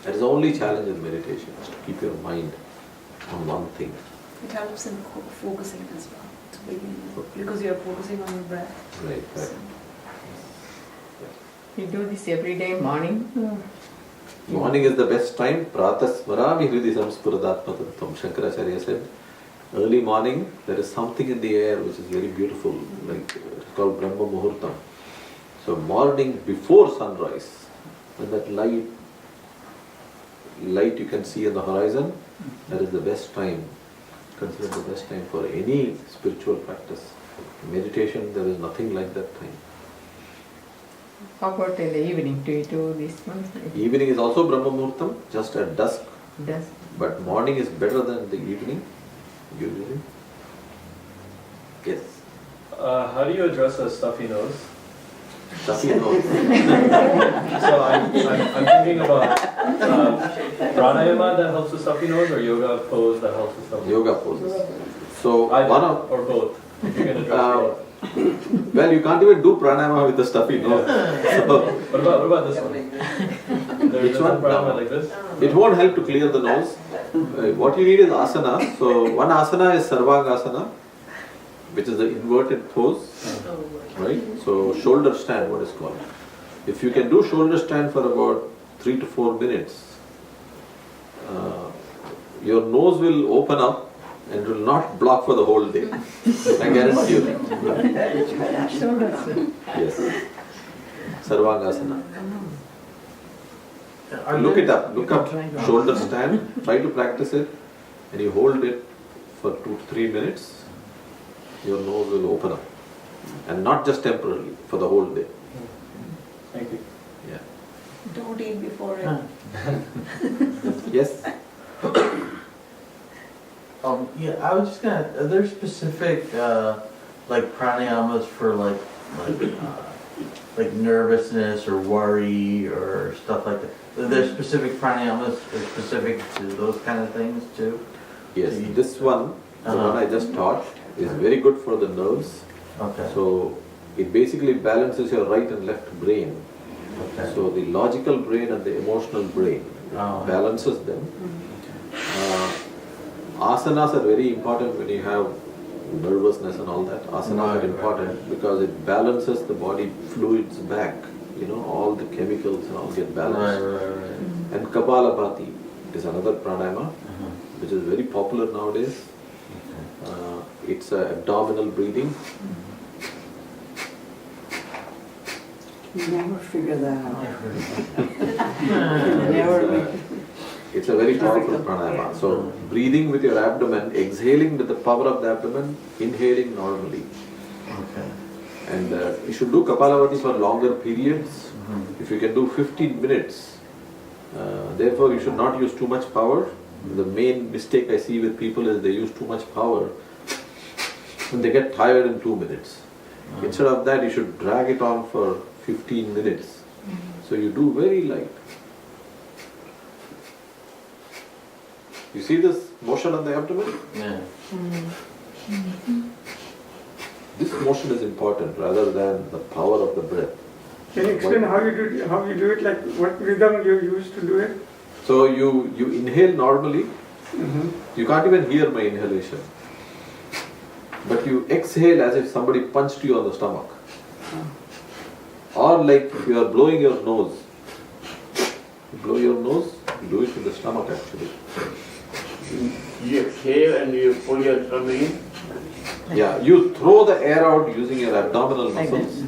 That is the only challenge in meditation, is to keep your mind on one thing. It helps in focusing as well, to begin with, because you're focusing on your breath. Right, right. You do this every day morning? Morning is the best time. Pratasmarami hridi samspuradatmatatvam. Shankaracharya said, early morning, there is something in the air which is very beautiful, like it's called Brahma Muhurtam. So morning before sunrise, when that light light you can see on the horizon, that is the best time, considered the best time for any spiritual practice. Meditation, there is nothing like that time. How about in the evening? Do you do this one? Evening is also Brahma Muhurtam, just at dusk, Does but morning is better than the evening, usually. Yes. How do you address a stuffy nose? Stuffy nose. So I'm thinking about pranayama that helps with stuffy nose, or yoga pose that helps with stuffy nose? Yoga poses. So Either, one of, or both. If you can address both. well, you can't even do pranayama with a stuffy nose. So What about this one? Which one? Pranayama like this? it won't help to clear the nose. What you need is asana. So one asana is Sarvangasana, which is the inverted pose, right? So shoulder stand, what is called. If you can do shoulder stand for about 3 to 4 minutes, your nose will open up and will not block for the whole day. I guarantee you. Yes. Sarvangasana. Look it up. Look up shoulder stand. Try to practice it, and you hold it for 2 to 3 minutes. Your nose will open up, and not just temporarily, for the whole day. Thank you. Yeah. Don't eat before it. Yes. Yeah, I was just gonna, are there specific, like pranayamas for like nervousness or worry or stuff like that? Are there specific pranayamas or specific to those kind of things too? Yes. This one, the one I just taught, is very good for the nerves. Okay. So it basically balances your right and left brain. Okay. So the logical brain and the emotional brain balances them. Asanas are very important when you have nervousness and all that. Asanas are important because it balances the body fluids back. You know, all the chemicals and all get balanced. Right. And Kapalabhati is another pranayama, which is very popular nowadays. It's abdominal breathing. Never figure that out. Never. It's a very powerful pranayama. So breathing with your abdomen, exhaling with the power of the abdomen, inhaling normally. Okay. And you should do Kapalabhati for longer periods. If you can do 15 minutes, therefore you should not use too much power. The main mistake I see with people is they use too much power and they get tired in 2 minutes. Instead of that, you should drag it on for 15 minutes. So you do very light. You see this motion on the abdomen? Yeah. This motion is important rather than the power of the breath. Can you explain how you do it, like what rhythm you use to do it? So you inhale normally. You can't even hear my inhalation. But you exhale as if somebody punched you on the stomach. Or like if you are blowing your nose. You blow your nose, you do it in the stomach actually. You exhale and you pull your tummy in. Yeah, you throw the air out using your abdominal muscles,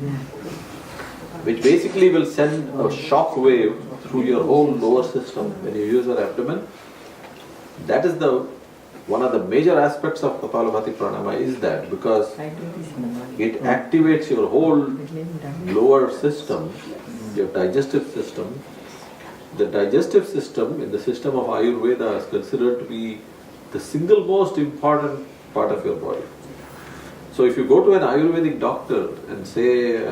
which basically will send a shock wave through your whole lower system when you use your abdomen. That is one of the major aspects of Kapalabhati Pranayama is that, because I do this in the morning. it activates your whole lower system, your digestive system. The digestive system in the system of Ayurveda is considered to be the single most important part of your body. So if you go to an Ayurvedic doctor and say,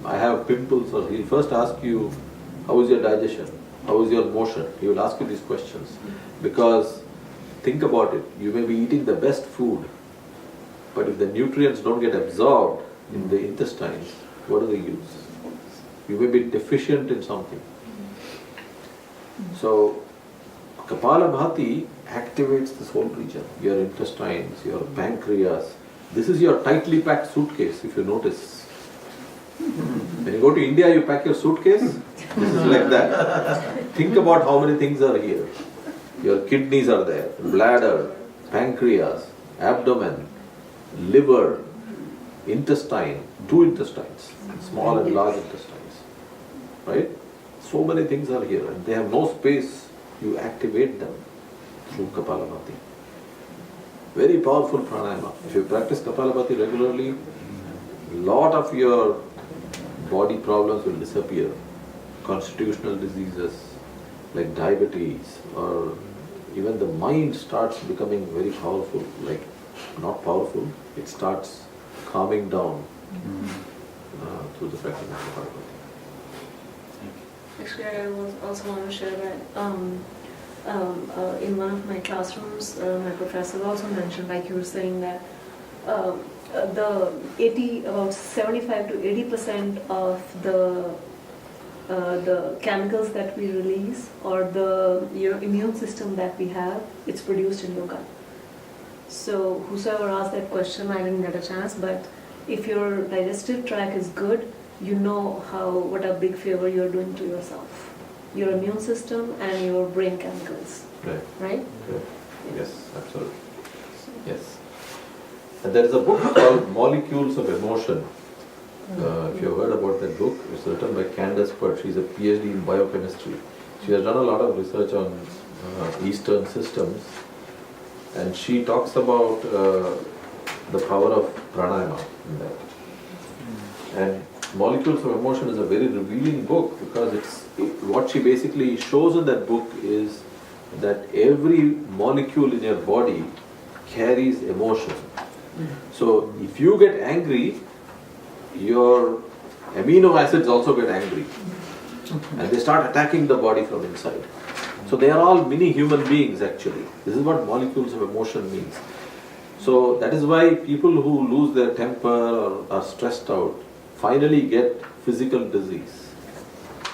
I have pimples, or he'll first ask you, how is your digestion? How is your motion? He will ask you these questions. Because think about it, you may be eating the best food, but if the nutrients don't get absorbed in the intestines, what do they use? You may be deficient in something. So Kapalabhati activates this whole region, your intestines, your pancreas. This is your tightly packed suitcase, if you notice. When you go to India, you pack your suitcase, this is like that. Think about how many things are here. Your kidneys are there, bladder, pancreas, abdomen, liver, intestine, 2 intestines, small and large intestines. Right? So many things are here and they have no space you activate them through Kapalabhati. Very powerful pranayama. If you practice Kapalabhati regularly, lot of your body problems will disappear. Constitutional diseases like diabetes, or even the mind starts becoming very powerful, like not powerful, it starts calming down through the practice of Kapalabhati. Actually, I was also want to share that in one of my classrooms, my professor also mentioned, like you were saying, that about 75 to 80% of the chemicals that we release, or the immune system that we have, it's produced in yoga. So whosoever asked that question, I didn't get a chance, but if your digestive tract is good, you know what a big favor you're doing to yourself, your immune system and your brain chemicals, Right. right? Yes, absolutely. Yes. And there is a book called Molecules of Emotion. If you have heard about that book, it's written by Candace Pert. She's a PhD in biochemistry. She has done a lot of research on Eastern systems, and she talks about the power of pranayama in that. And Molecules of Emotion is a very revealing book, because what she basically shows in that book is that every molecule in your body carries emotion. So if you get angry, your amino acids also get angry, and they start attacking the body from inside. So they are all mini human beings actually. This is what molecules of emotion means. So that is why people who lose their temper or are stressed out finally get physical disease.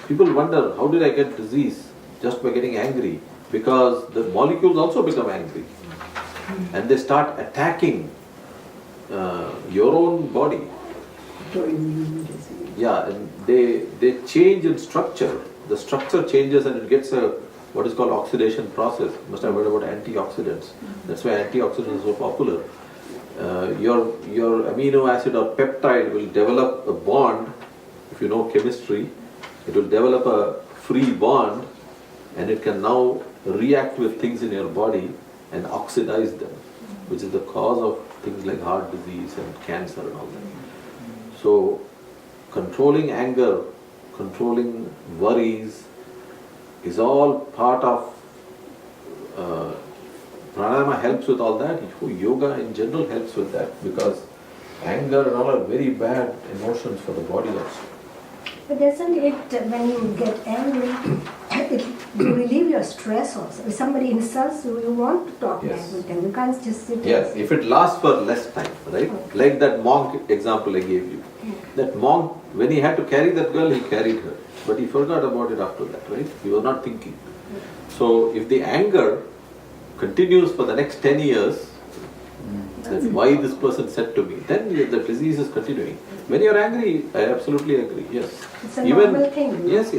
People wonder, how did I get disease? Just by getting angry. Because the molecules also become angry, and they start attacking your own body. Yeah, and they change in structure. The structure changes and it gets what is called oxidation process. You must have heard about antioxidants. That's why antioxidants are so popular. Your amino acid or peptide will develop a bond. If you know chemistry, it will develop a free bond, and it can now react with things in your body and oxidize them, which is the cause of things like heart disease and cancer and all that. So controlling anger, controlling worries is all part of pranayama. Helps with all that. Yoga in general helps with that, because anger and all are very bad emotions for the body also. But doesn't it, when you get angry, you relieve your stress also? If somebody insults you, you want to talk back with them. You can't just sit. Yes, if it lasts for less time, right? Okay. Like that monk example I gave you. That monk, when he had to carry that girl, he carried her. But he forgot about it after that, right? He was not thinking. So if the anger continues for the next 10 years, that's why this person said to me, then the disease is continuing. When you're angry, I absolutely agree, yes. It's a normal thing. Yes.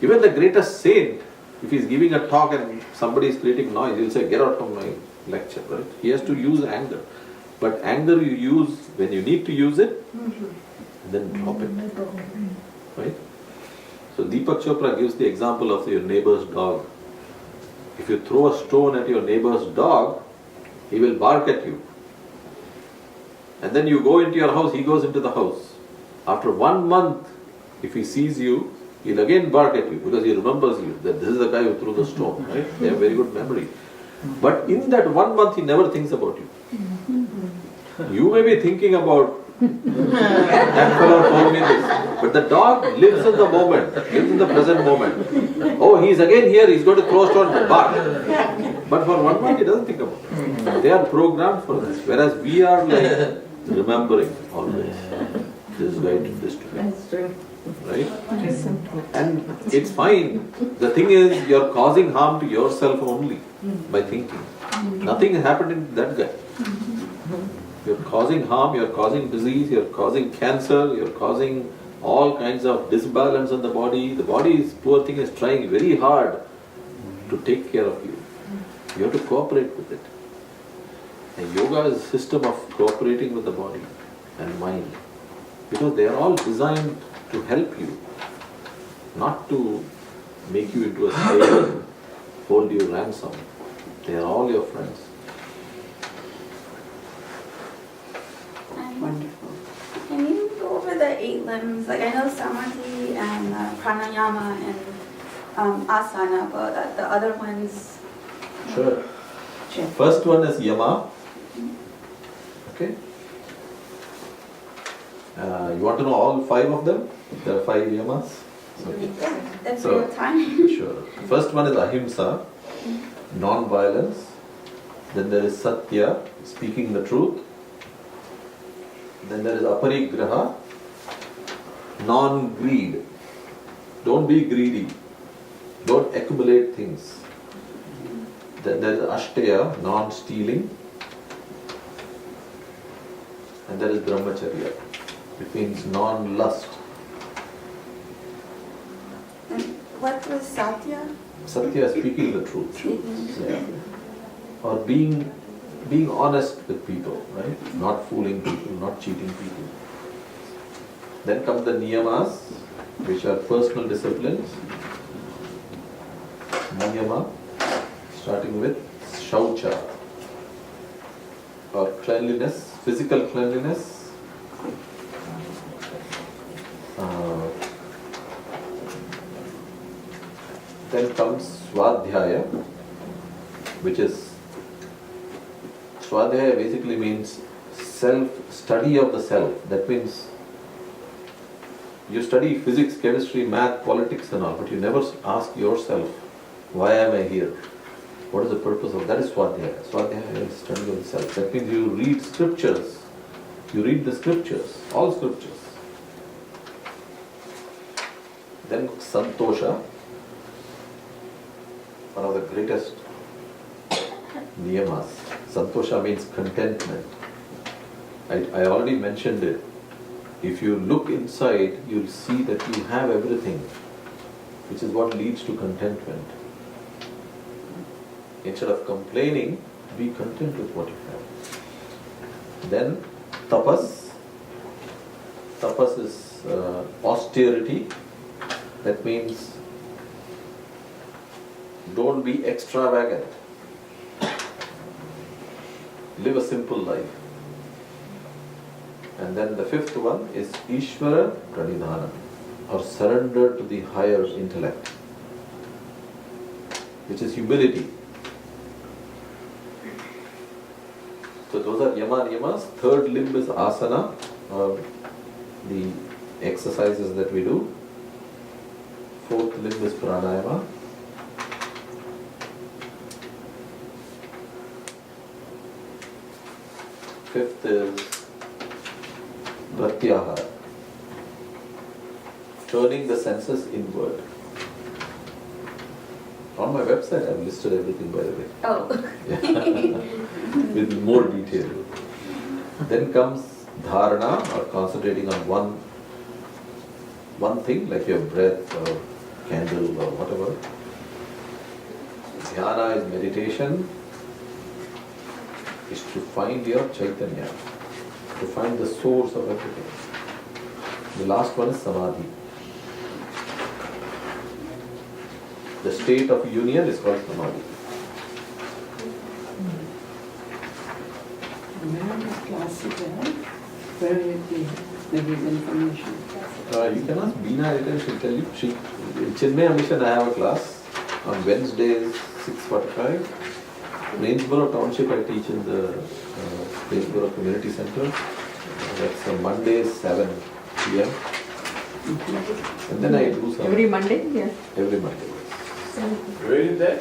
Even the greatest saint, if he's giving a talk and somebody is creating noise, he'll say, get out from my lecture, right? He has to use anger. But anger you use when you need to use it, and then drop it, right? So Deepak Chopra gives the example of your neighbor's dog. If you throw a stone at your neighbor's dog, he will bark at you. And then you go into your house, he goes into the house. After 1 month, if he sees you, he'll again bark at you, because he remembers you, that this is the guy who threw the stone, right? They have very good memory. But in that 1 month, he never thinks about you. You may be thinking about, that fellow told me this. But the dog lives in the moment, lives in the present moment. Oh, he's again here, he's going to throw a stone, bark. But for 1 month, he doesn't think about it. They are programmed for this. Whereas we are like remembering always. This guy did this to me. That's true. Right? And it's fine. The thing is, you're causing harm to yourself only by thinking. Nothing has happened in that guy. You're causing harm, you're causing disease, you're causing cancer, you're causing all kinds of disbalance in the body. The body is, poor thing, is trying very hard to take care of you. You have to cooperate with it. And yoga is a system of cooperating with the body and mind. Because they are all designed to help you, not to make you into a slave hold you ransom. They are all your friends. Wonderful. Can you go over the 8 limbs? Like I know samadhi and pranayama and asana, but the other ones. Sure. Sure. First one is yama. Okay. You want to know all 5 of them? There are 5 yamas. Yeah, that's So- real time. Sure. First one is ahimsa, non-violence. Then there is satya, speaking the truth. Then there is aparigraha, non-greed. Don't be greedy. Don't accumulate things. Then there is ashtaya, non-stealing. And there is brahmacharya. It means non-lust. And what was satya? Satya, speaking the truth. Yeah. Or being honest with people, right? Not fooling people, not cheating people. Then come the niyamas, which are personal disciplines. Niyama, starting with shaucha, or cleanliness, physical cleanliness. Then comes swadhyaya, which is Swadhyaya basically means study of the self. That means you study physics, chemistry, math, politics and all, but you never ask yourself, why am I here? What is the purpose of that? Is Swadhyaya. Swadhyaya is study of the self. That means you read scriptures. You read the scriptures, all scriptures. Then Santosha, one of the greatest niyamas. Santosha means contentment. I already mentioned it. If you look inside, you'll see that you have everything, which is what leads to contentment. Instead of complaining, be content with what you have. Then tapas. Tapas is austerity. That means don't be extravagant. Live a simple life. And then the 5th one is Ishvara Pranidhana, or surrender to the higher intellect, which is humility. So those are yama niyamas. 3rd limb is asana, or the exercises that we do. 4th limb is pranayama. 5th is pratyahara, turning the senses inward. On my website I've listed everything, by the way. Oh. With more detail. Then comes dharana, or concentrating on one thing, like your breath or candle or whatever. Dhyana is meditation, is to find your Chaitanya, to find the source of everything. The last one is Samadhi. The state of union is called Samadhi. Where will be the information? You can ask Beena later, she'll tell you. In Chinmaya Mission I have a class on Wednesdays 6:45. Plainsboro Township I teach in the Plainsboro Community Center. That's on Mondays 7 p.m. And then I do some Every Monday? Yes. every Monday. Where is that?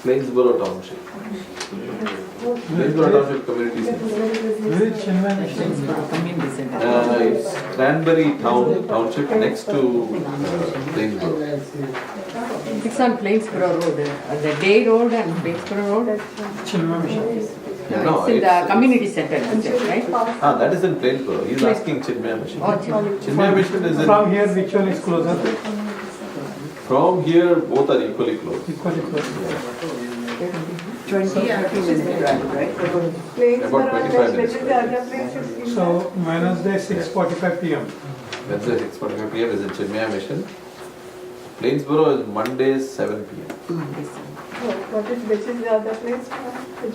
Plainsboro Township. Plainsboro Township Community Center. Community center. It's Cranberry Township next to Plainsboro. It's on Plainsboro Road, the Day Road and Plainsboro Road. No, It's in the community center, right? that is in Plainsboro. He's asking Chinmaya Mission. Oh, Chennai. Chinmaya Mission is in... From here, which one is closer? From here, both are equally close. Equally close. 20, 30 minute drive, right? About 25 minutes. The other place is So Wednesday 6:45 p.m. Wednesday 6:45 p.m. is in Chinmaya Mission. Plainsboro is Mondays 7 p.m. Monday, Which is the other place?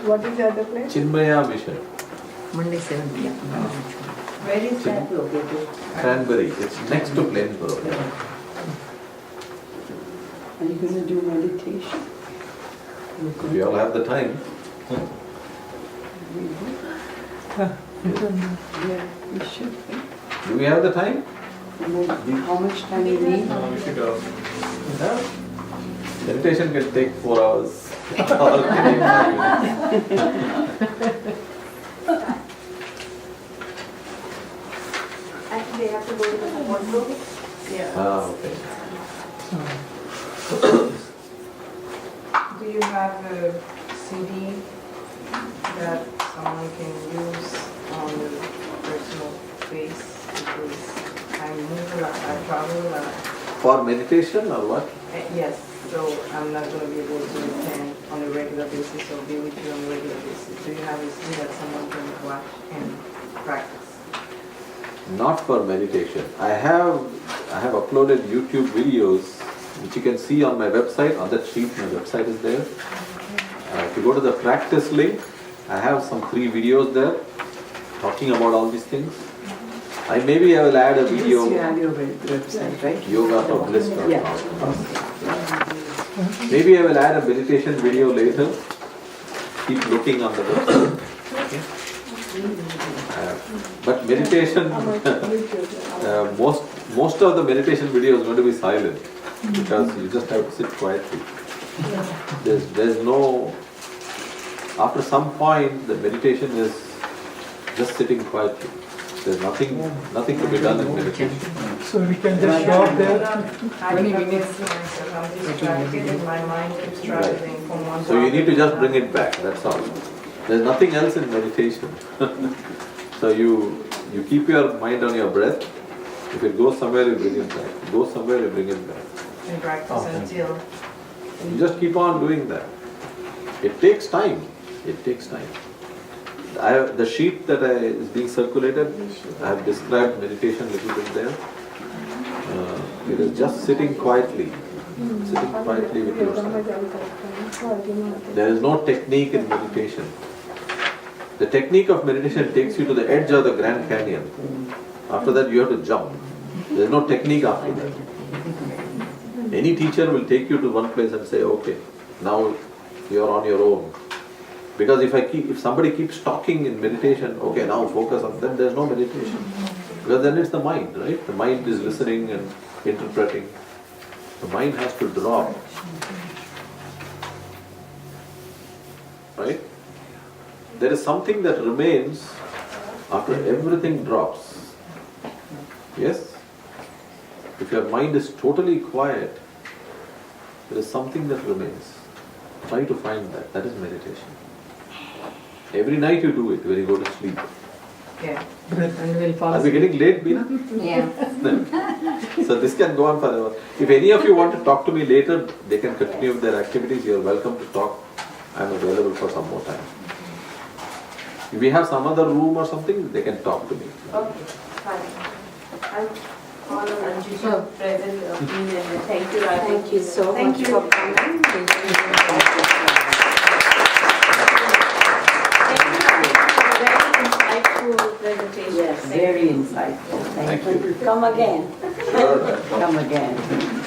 What is the other place? Chinmaya Mission, Monday 7 p.m. Where is that located? Cranberry. It's next to Plainsboro. Are you going to do meditation? We all have the time. Yeah, we should. Do we have the time? How much time you need? We should go. Meditation can take 4 hours. All kidding. Actually, they have to go to the wardrobe. Okay. Do you have a CD that someone can use on personal space? Because I move a lot, I travel a lot. For meditation or what? Yes, so I'm not going to be able to attend on a regular basis or be with you on a regular basis. Do you have a CD that someone can watch and practice? Not for meditation. I have uploaded YouTube videos which you can see on my website. On that sheet, my website is there. If you go to the practice link, I have some 3 videos there talking about all these things. Maybe I will add a video. Yes, you have your website, right? Yoga for Bliss. Yeah. Maybe I will add a meditation video later. Keep looking on the website. Okay? But meditation, most of the meditation video is going to be silent because you just have to sit quietly. There's no. After some point, the meditation is just sitting quietly. There's nothing to be done in meditation. So we can just show up there. I am distracted and my mind keeps traveling from one So you need to just bring it back. That's all. There's nothing else in meditation. So you keep your mind on your breath. If it goes somewhere, you bring it back. It goes somewhere, you bring it back. and practice until You just keep on doing that. It takes time. It takes time. The sheet that is being circulated, I have described meditation a little bit there. It is just sitting quietly. Sitting quietly with yourself. There is no technique in meditation. The technique of meditation takes you to the edge of the Grand Canyon. After that you have to jump. There is no technique after that. Any teacher will take you to one place and say, okay, now you are on your own. Because if somebody keeps talking in meditation, okay, now focus on them, there's no meditation. Because then it's the mind, right? The mind is listening and interpreting. The mind has to drop. Right? There is something that remains after everything drops. Yes? If your mind is totally quiet, there is something that remains. Try to find that. That is meditation. Every night you do it when you go to sleep. yeah. And we'll fall Are we getting late, Beena? Yeah. So this can go on forever. If any of you want to talk to me later, they can continue with their activities. You are welcome to talk. I am available for some more time. If we have some other room or something, they can talk to me. Okay, fine. I'll follow Anju to present the opinion. Thank you, Radha. Thank you so Thank much you. for coming. Thank you for a very insightful presentation. Yes, very insightful. Thank you. Come again. Come again.